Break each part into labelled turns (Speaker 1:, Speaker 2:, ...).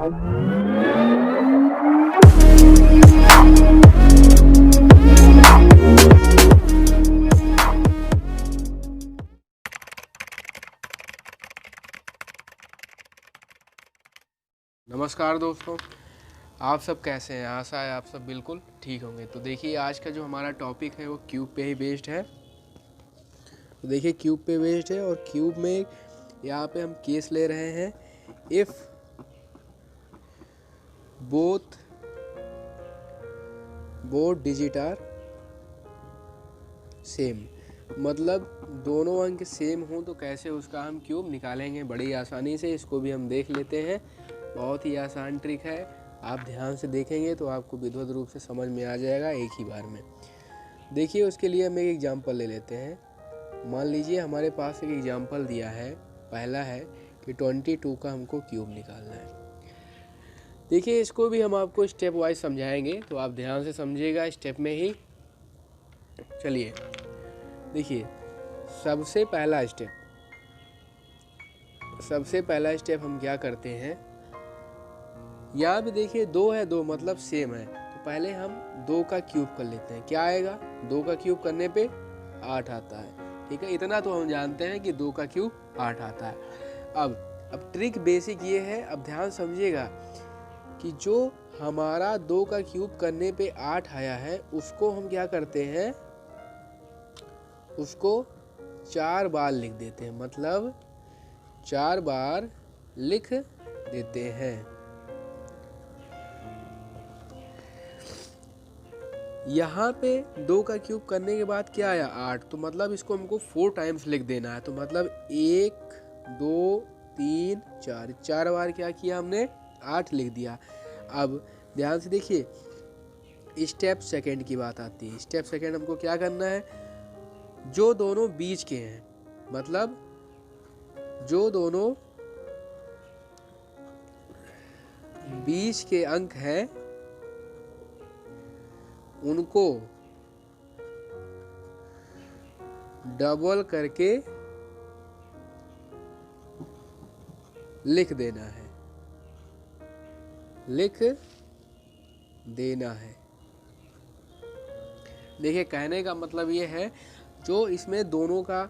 Speaker 1: नमस्कार दोस्तों, आप सब कैसे हैं। आशा है आप सब बिल्कुल ठीक होंगे। तो देखिए, आज का जो हमारा टॉपिक है वो क्यूब पे ही बेस्ड है। तो देखिए, क्यूब पे बेस्ड है और क्यूब में यहाँ पे हम केस ले रहे हैं if both digit are same, मतलब दोनों अंक सेम हों तो कैसे उसका हम क्यूब निकालेंगे बड़ी आसानी से। इसको भी हम देख लेते हैं। बहुत ही आसान ट्रिक है, आप ध्यान से देखेंगे तो आपको विधिवत रूप से समझ में आ जाएगा एक ही बार में। देखिए, उसके लिए हम एक एग्जांपल ले लेते हैं। मान लीजिए हमारे पास एक एग्जांपल दिया है, पहला है कि 22 का हमको क्यूब निकालना है। देखिए, इसको भी हम आपको स्टेप वाइज समझाएंगे, तो आप ध्यान से समझिएगा स्टेप में ही। चलिए देखिए, सबसे पहला स्टेप हम क्या करते हैं। यहाँ भी देखिए 2 है, 2 मतलब सेम है, तो पहले हम 2 का क्यूब कर लेते हैं। क्या आएगा, 2 का क्यूब करने पे 8 आता है। ठीक है, इतना तो हम जानते हैं कि 2 का क्यूब 8 आता है। अब ट्रिक बेसिक ये है, अब ध्यान समझिएगा कि जो हमारा 2 का क्यूब करने पे 8 आया है उसको हम क्या करते हैं, उसको 4 बार लिख देते हैं, मतलब 4 बार लिख देते हैं। यहाँ पे 2 का क्यूब करने के बाद क्या आया, 8, तो मतलब इसको हमको 4 टाइम्स लिख देना है। तो मतलब 1 2 3 4, 4 बार क्या किया हमने, 8 लिख दिया। अब ध्यान से देखिए, स्टेप सेकंड की बात आती है। स्टेप सेकंड हमको क्या करना है, जो दोनों बीच के हैं, मतलब जो दोनों बीच के अंक हैं उनको डबल करके लिख देना है, देखिए, कहने का मतलब ये है, जो इसमें दोनों का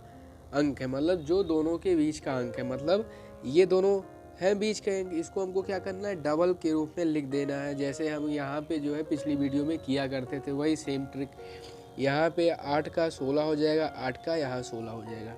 Speaker 1: अंक है, मतलब जो दोनों के बीच का अंक है, मतलब ये दोनों हैं बीच के अंक, इसको हमको क्या करना है, डबल के रूप में लिख देना है। जैसे हम यहाँ पे जो है पिछली वीडियो में किया करते थे, वही सेम ट्रिक। यहाँ पे 8 का 16 हो जाएगा, 8 का यहाँ 16 हो जाएगा।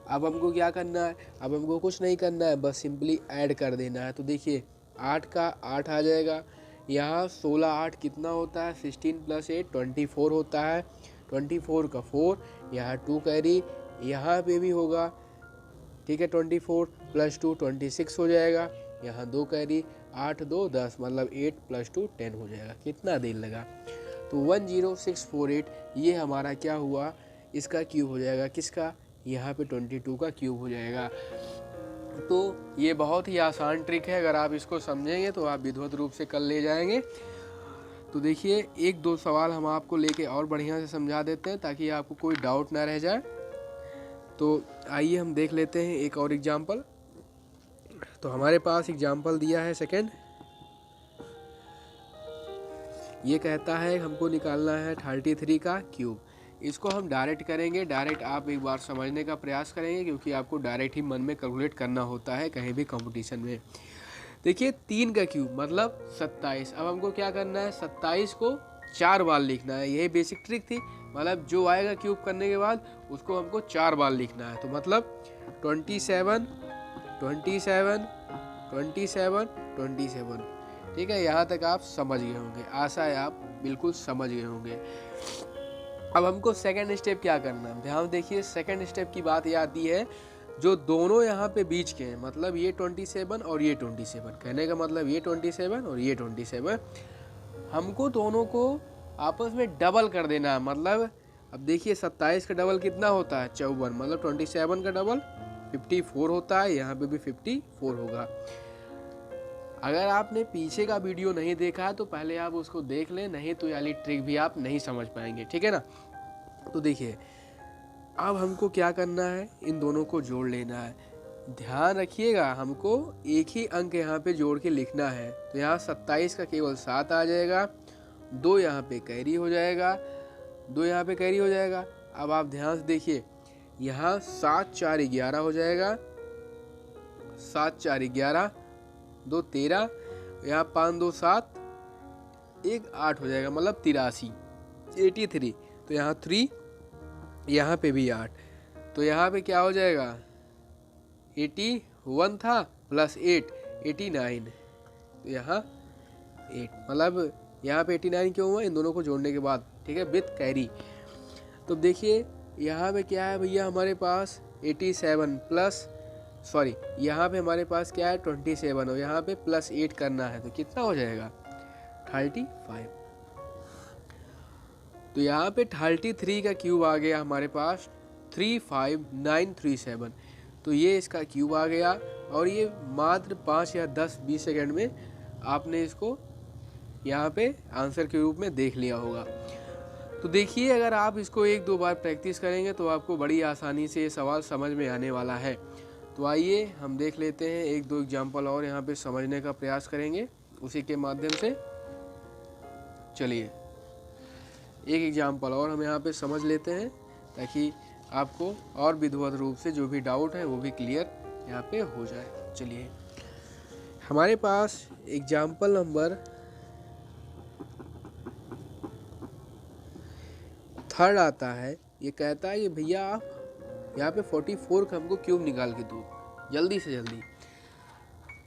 Speaker 1: अब हमको क्या करना है, अब हमको कुछ नहीं करना है, बस सिंपली ऐड कर देना है। तो देखिए, 8 का 8 आ जाएगा, यहाँ 16 8 कितना होता है, 16 + 8 24 होता है। 24 का 4, यहाँ 2 कैरी, यहाँ पे भी होगा। ठीक है, 24 + 2 26 हो जाएगा, यहाँ 2 कैरी, 8 2 10, मतलब 8 + 2 10 हो जाएगा। कितना देर लगा, तो 10648 ये हमारा क्या हुआ, इसका क्यूब हो जाएगा। किसका, यहाँ पे 22 का क्यूब हो जाएगा। तो ये बहुत ही आसान ट्रिक है, अगर आप इसको समझेंगे तो आप विधिवत रूप से कर ले जाएंगे। तो देखिए, 1-2 सवाल हम आपको लेके और बढ़िया से समझा देते हैं ताकि आपको कोई डाउट ना रह जाए। तो आइए हम देख लेते हैं एक और एग्जाम्पल। तो हमारे पास एग्जाम्पल दिया है सेकंड, ये कहता है हमको निकालना है 33 का क्यूब। इसको हम डायरेक्ट करेंगे, डायरेक्ट आप एक बार समझने का प्रयास करेंगे, क्योंकि आपको डायरेक्ट ही मन में कैलकुलेट करना होता है कहीं भी कंपटीशन में। देखिए, 3 का क्यूब मतलब 27। अब हमको क्या करना है, 27 को 4 बार लिखना है। यही बेसिक ट्रिक थी, मतलब जो आएगा क्यूब करने के बाद उसको हमको 4 बार लिखना है। तो मतलब 27 27 27 27। ठीक है, यहाँ तक आप समझ गए होंगे। आशा है आप बिल्कुल समझ गए होंगे। अब हमको सेकंड स्टेप क्या करना है, ध्यान देखिए। सेकंड स्टेप की बात ये आती है, जो दोनों यहाँ पे बीच के हैं, मतलब ये 27 और ये 27, कहने का मतलब ये 27 और ये 27, हमको दोनों को आपस में डबल कर देना है। मतलब अब देखिए, 27 का डबल कितना होता है, 54, मतलब 27 का डबल 54 होता है, यहाँ पे भी 54 होगा। अगर आपने पीछे का वीडियो नहीं देखा है तो पहले आप उसको देख लें, नहीं तो याली ट्रिक भी आप नहीं समझ पाएंगे। ठीक है ना। तो देखिए, अब हमको क्या करना है, इन दोनों को जोड़ लेना है। ध्यान रखिएगा, हमको एक ही अंक यहाँ पे जोड़ के लिखना है। तो यहाँ 27 का केवल 7 आ जाएगा, 2 यहाँ पे कैरी हो जाएगा, 2 यहाँ पे कैरी हो जाएगा। अब आप ध्यान से देखिए, यहाँ 7 4 11 हो जाएगा, 7 4 11, 2 13, यहाँ 5 2 7, 1 8 हो जाएगा, मतलब 83 83। तो यहाँ 3, यहाँ पे भी 8, तो यहाँ पे क्या हो जाएगा 81 था प्लस 8 89। तो यहाँ 8, मतलब यहाँ पे 89 क्यों हुआ, इन दोनों को जोड़ने के बाद, ठीक है, विथ कैरी। तो देखिए यहाँ पे क्या है भैया, हमारे पास 87 प्लस यहाँ पे हमारे पास क्या है 27, और यहाँ पे प्लस 8 करना है, तो कितना हो जाएगा 35। तो यहाँ पे 33 का क्यूब आ गया हमारे पास 35937। तो ये इसका क्यूब आ गया, और ये मात्र 5 या 10-20 सेकंड में आपने इसको यहाँ पे आंसर के रूप में देख लिया होगा। तो देखिए, अगर आप इसको 1-2 बार प्रैक्टिस करेंगे तो आपको बड़ी आसानी से ये सवाल समझ में आने वाला है। तो आइए हम देख लेते हैं 1-2 एग्जाम्पल और यहाँ पे समझने का प्रयास करेंगे उसी के माध्यम से। चलिए एक एग्जाम्पल और हम यहाँ पे समझ लेते हैं, ताकि आपको और विधिवत रूप से जो भी डाउट है वो भी क्लियर यहाँ पे हो जाए। चलिए, हमारे पास एग्जाम्पल नंबर 3 आता है। ये कहता है कि भैया आप यहाँ पे 44 का हमको क्यूब निकाल के दो जल्दी से जल्दी।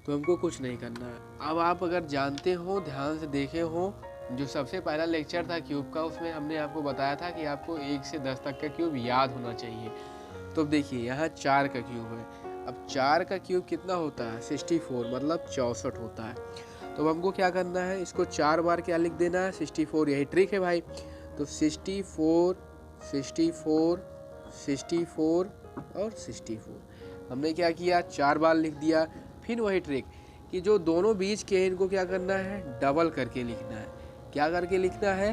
Speaker 1: तो हमको कुछ नहीं करना है। अब आप अगर जानते हो, ध्यान से देखे हो, जो सबसे पहला लेक्चर था क्यूब का, उसमें हमने आपको बताया था कि आपको 1 से 10 तक का क्यूब याद होना चाहिए। तो अब देखिए यहाँ 4 का क्यूब है। अब 4 का क्यूब कितना होता है 64, मतलब 64 होता है। तो अब हमको क्या करना है, इसको 4 बार क्या लिख देना है 64, यही ट्रिक है भाई। तो 64 64 64 और 64 हमने क्या किया 4 बार लिख दिया। फिर वही ट्रिक कि जो दोनों बीच के इनको क्या करना है डबल करके लिखना है। क्या करके लिखना है,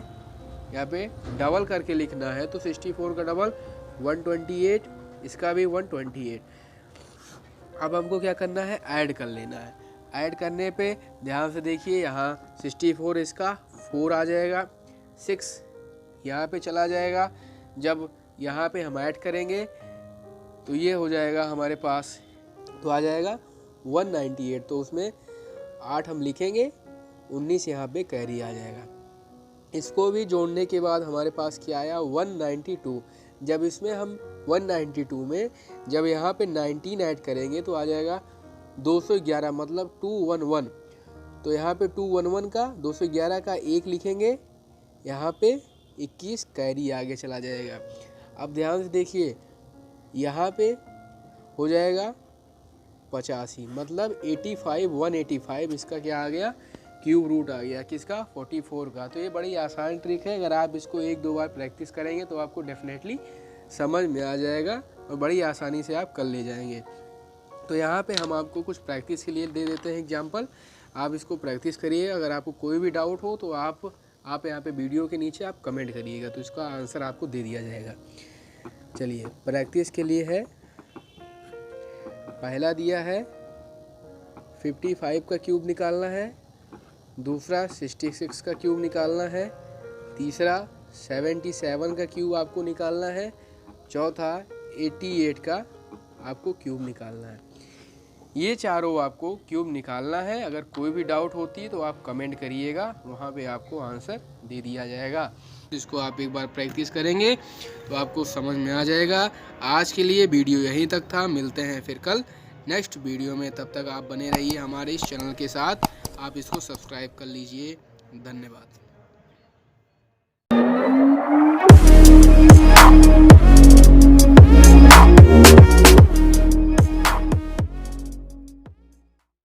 Speaker 1: यहाँ पे डबल करके लिखना है। तो 64 का डबल 128, इसका भी 128। अब हमको क्या करना है ऐड कर लेना है। ऐड करने पे ध्यान से देखिए, यहाँ 64 इसका 4 आ जाएगा, 6 यहाँ पे चला जाएगा। जब यहाँ पे हम ऐड करेंगे तो ये हो जाएगा हमारे पास, तो आ जाएगा 198। तो उसमें 8 हम लिखेंगे, 19 यहाँ पे कैरी आ जाएगा। इसको भी जोड़ने के बाद हमारे पास क्या आया 192। जब इसमें हम 192 में जब यहाँ पे 19 ऐड करेंगे तो आ जाएगा 211, मतलब 211। तो यहाँ पे 211 का 211 का 1 लिखेंगे, यहाँ पे 21 कैरी आगे चला जाएगा। अब ध्यान से देखिए, यहाँ पे हो जाएगा 85, मतलब 85 185। इसका क्या आ गया क्यूब रूट आ गया, किसका 44 का। तो ये बड़ी आसान ट्रिक है, अगर आप इसको 1-2 बार प्रैक्टिस करेंगे तो आपको डेफिनेटली समझ में आ जाएगा और बड़ी आसानी से आप कर ले जाएंगे। तो यहाँ पे हम आपको कुछ प्रैक्टिस के लिए दे देते हैं एग्जाम्पल, आप इसको प्रैक्टिस करिए। अगर आपको कोई भी डाउट हो तो आप यहाँ पे वीडियो के नीचे आप कमेंट करिएगा, तो इसका आंसर आपको दे दिया जाएगा। चलिए प्रैक्टिस के लिए है, पहला दिया है 55 का क्यूब निकालना है, दूसरा 66 का क्यूब निकालना है, तीसरा 77 का क्यूब आपको निकालना है, चौथा 88 का आपको क्यूब निकालना है। ये चारों आपको क्यूब निकालना है। अगर कोई भी डाउट होती है तो आप कमेंट करिएगा, वहाँ पे आपको आंसर दे दिया जाएगा। इसको आप एक बार प्रैक्टिस करेंगे तो आपको समझ में आ जाएगा। आज के लिए वीडियो यहीं तक था, मिलते हैं फिर कल नेक्स्ट वीडियो में। तब तक आप बने रहिए हमारे इस चैनल के साथ, आप इसको सब्सक्राइब कर लीजिए। धन्यवाद।